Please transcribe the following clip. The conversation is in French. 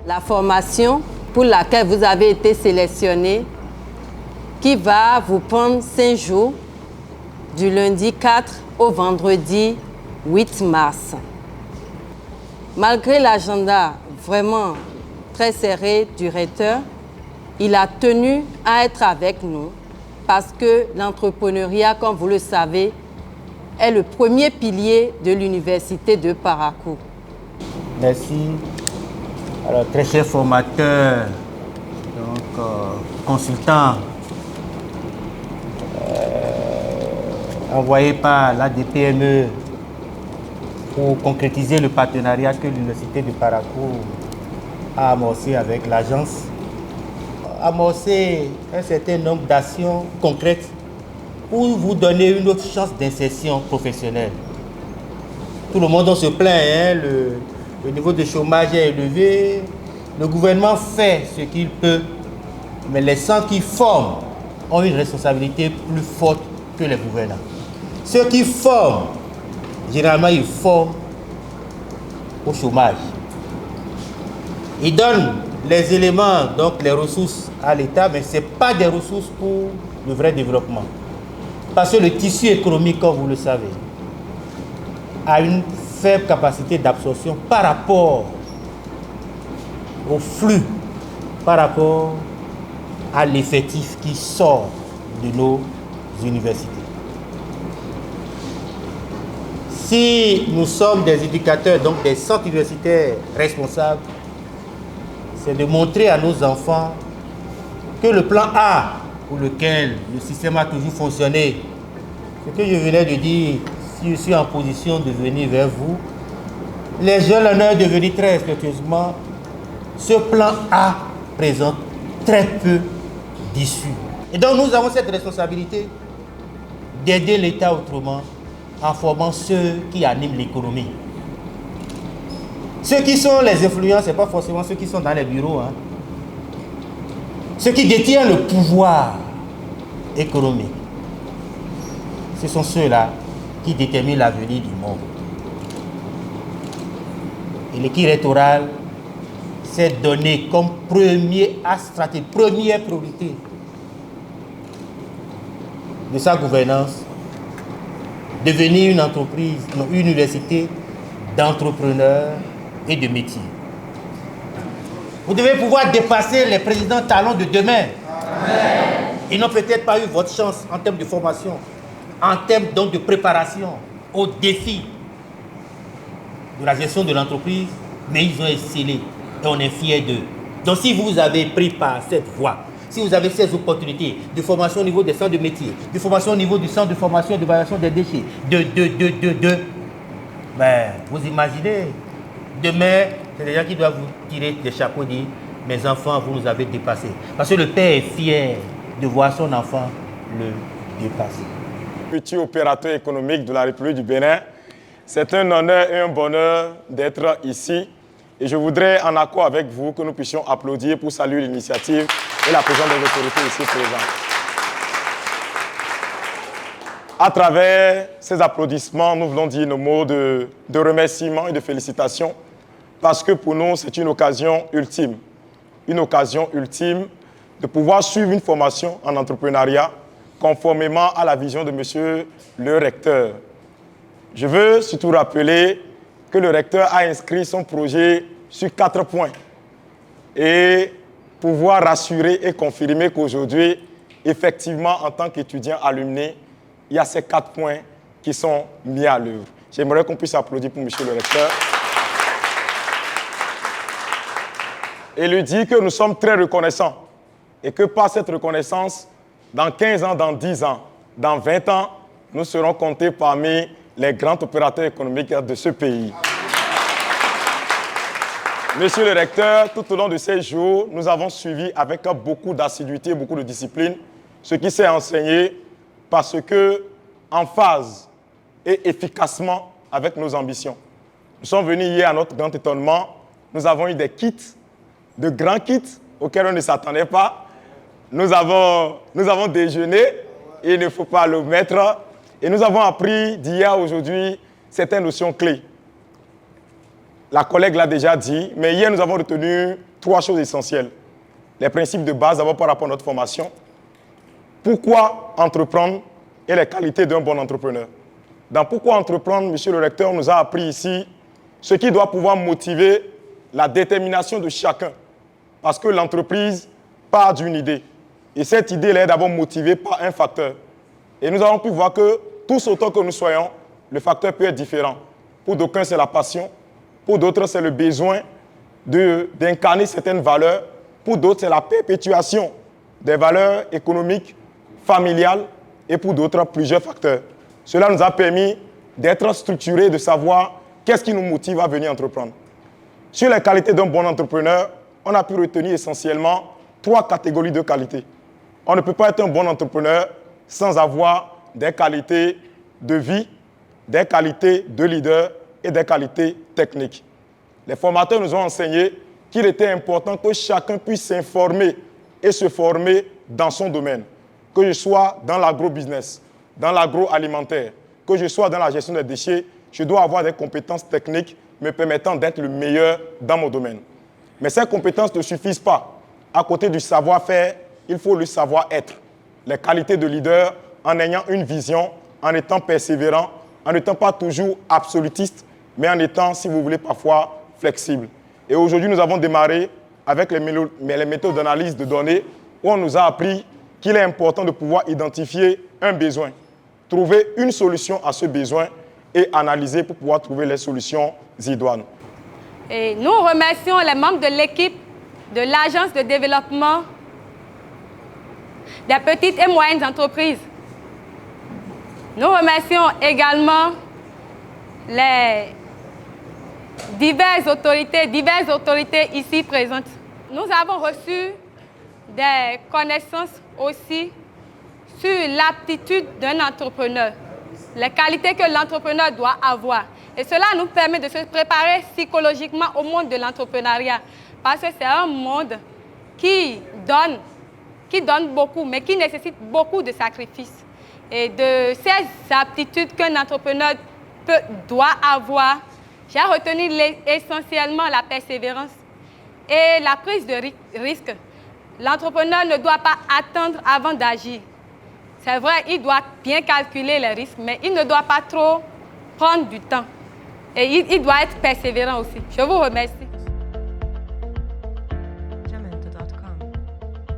La formation pour laquelle vous avez été sélectionné, qui va vous prendre 5 jours, du lundi 4 au vendredi 8 mars. Malgré l'agenda vraiment très serré du recteur, il a tenu à être avec nous parce que l'entrepreneuriat, comme vous le savez, est le premier pilier de l'université de Parakou. Merci. Alors, très cher formateur, donc consultant, envoyé par l'ADPME pour concrétiser le partenariat que l'université de Parakou a amorcé avec l'agence. Amorcer un certain nombre d'actions concrètes pour vous donner une autre chance d'insertion professionnelle. Tout le monde se plaint, hein, le niveau de chômage est élevé. Le gouvernement fait ce qu'il peut, mais les centres qui forment ont une responsabilité plus forte que les gouvernants. Ceux qui forment, généralement, ils forment au chômage. Ils donnent les éléments, donc les ressources à l'État, mais ce n'est pas des ressources pour le vrai développement. Parce que le tissu économique, comme vous le savez, a une faible capacité d'absorption par rapport au flux, par rapport à l'effectif qui sort de nos universités. Si nous sommes des éducateurs, donc des centres universitaires responsables, c'est de montrer à nos enfants que le plan A, pour lequel le système a toujours fonctionné, ce que je venais de dire, si je suis en position de venir vers vous, les jeunes honneurs de venir très respectueusement, ce plan A présente très peu d'issues. Et donc nous avons cette responsabilité d'aider l'État autrement en formant ceux qui animent l'économie. Ceux qui sont les influents, ce n'est pas forcément ceux qui sont dans les bureaux. Hein. Ceux qui détiennent le pouvoir économique, ce sont ceux-là qui déterminent l'avenir du monde. Et l'équipe électorale s'est donné comme première priorité de sa gouvernance, devenir une entreprise, une université d'entrepreneurs et de métiers. Vous devez pouvoir dépasser les présidents talents de demain. Amen. Ils n'ont peut-être pas eu votre chance en termes de formation, en termes donc de préparation aux défis de la gestion de l'entreprise, mais ils ont excellé et on est fiers d'eux. Donc si vous avez pris par cette voie, si vous avez ces opportunités de formation au niveau des centres de métiers, de formation au niveau du centre de formation et de d'évaluation des déchets, ben, vous imaginez, demain, c'est des gens qui doivent vous tirer des chapeaux et dire « Mes enfants, vous nous avez dépassés ». Parce que le père est fier de voir son enfant le dépasser. Petit opérateur économique de la République du Bénin, c'est un honneur et un bonheur d'être ici. Et je voudrais, en accord avec vous, que nous puissions applaudir pour saluer l'initiative et la présence des autorités ici présentes. À travers ces applaudissements, nous voulons dire nos mots de remerciement et de félicitations parce que pour nous, c'est une occasion ultime de pouvoir suivre une formation en entrepreneuriat conformément à la vision de monsieur le recteur. Je veux surtout rappeler que le recteur a inscrit son projet sur 4 points et pouvoir rassurer et confirmer qu'aujourd'hui, effectivement, en tant qu'étudiant alumni, il y a ces 4 points qui sont mis à l'œuvre. J'aimerais qu'on puisse applaudir pour monsieur le recteur. Et lui dire que nous sommes très reconnaissants et que par cette reconnaissance, dans 15 ans, dans 10 ans, dans 20 ans, nous serons comptés parmi les grands opérateurs économiques de ce pays. Monsieur le recteur, tout au long de ces jours, nous avons suivi avec beaucoup d'assiduité, beaucoup de discipline, ce qui s'est enseigné parce que, en phase et efficacement avec nos ambitions. Nous sommes venus hier à notre grand étonnement, nous avons eu des kits, de grands kits auxquels on ne s'attendait pas. Nous avons déjeuné, et il ne faut pas le mettre, et nous avons appris d'hier à aujourd'hui certaines notions clés. La collègue l'a déjà dit, mais hier nous avons retenu 3 choses essentielles. Les principes de base, d'abord par rapport à notre formation. Pourquoi entreprendre et les qualités d'un bon entrepreneur. Dans Pourquoi entreprendre, monsieur le recteur nous a appris ici ce qui doit pouvoir motiver la détermination de chacun. Parce que l'entreprise part d'une idée. Et cette idée, elle est d'abord motivée par un facteur. Et nous avons pu voir que tous autant que nous soyons, le facteur peut être différent. Pour d'aucuns, c'est la passion. Pour d'autres, c'est le besoin d'incarner certaines valeurs. Pour d'autres, c'est la perpétuation des valeurs économiques, familiales. Et pour d'autres, plusieurs facteurs. Cela nous a permis d'être structurés, de savoir qu'est-ce qui nous motive à venir entreprendre. Sur les qualités d'un bon entrepreneur, on a pu retenir essentiellement 3 catégories de qualités. On ne peut pas être un bon entrepreneur sans avoir des qualités de vie, des qualités de leader et des qualités techniques. Les formateurs nous ont enseigné qu'il était important que chacun puisse s'informer et se former dans son domaine. Que je sois dans l'agro-business, dans l'agroalimentaire, que je sois dans la gestion des déchets, je dois avoir des compétences techniques me permettant d'être le meilleur dans mon domaine. Mais ces compétences ne suffisent pas. À côté du savoir-faire, il faut le savoir-être. Les qualités de leader en ayant une vision, en étant persévérant, en n'étant pas toujours absolutiste, mais en étant, si vous voulez, parfois flexible. Et aujourd'hui, nous avons démarré avec les méthodes d'analyse de données où on nous a appris qu'il est important de pouvoir identifier un besoin, trouver une solution à ce besoin et analyser pour pouvoir trouver les solutions idoines. Et nous remercions les membres de l'équipe de l'Agence de développement des petites et moyennes entreprises. Nous remercions également les diverses autorités ici présentes. Nous avons reçu des connaissances aussi sur l'aptitude d'un entrepreneur, les qualités que l'entrepreneur doit avoir. Et cela nous permet de se préparer psychologiquement au monde de l'entrepreneuriat. Parce que c'est un monde qui donne beaucoup, mais qui nécessite beaucoup de sacrifices. Et de ces aptitudes qu'un entrepreneur doit avoir, j'ai retenu essentiellement la persévérance et la prise de risque. L'entrepreneur ne doit pas attendre avant d'agir. C'est vrai, il doit bien calculer les risques, mais il ne doit pas trop prendre du temps. Et il doit être persévérant aussi. Je vous remercie.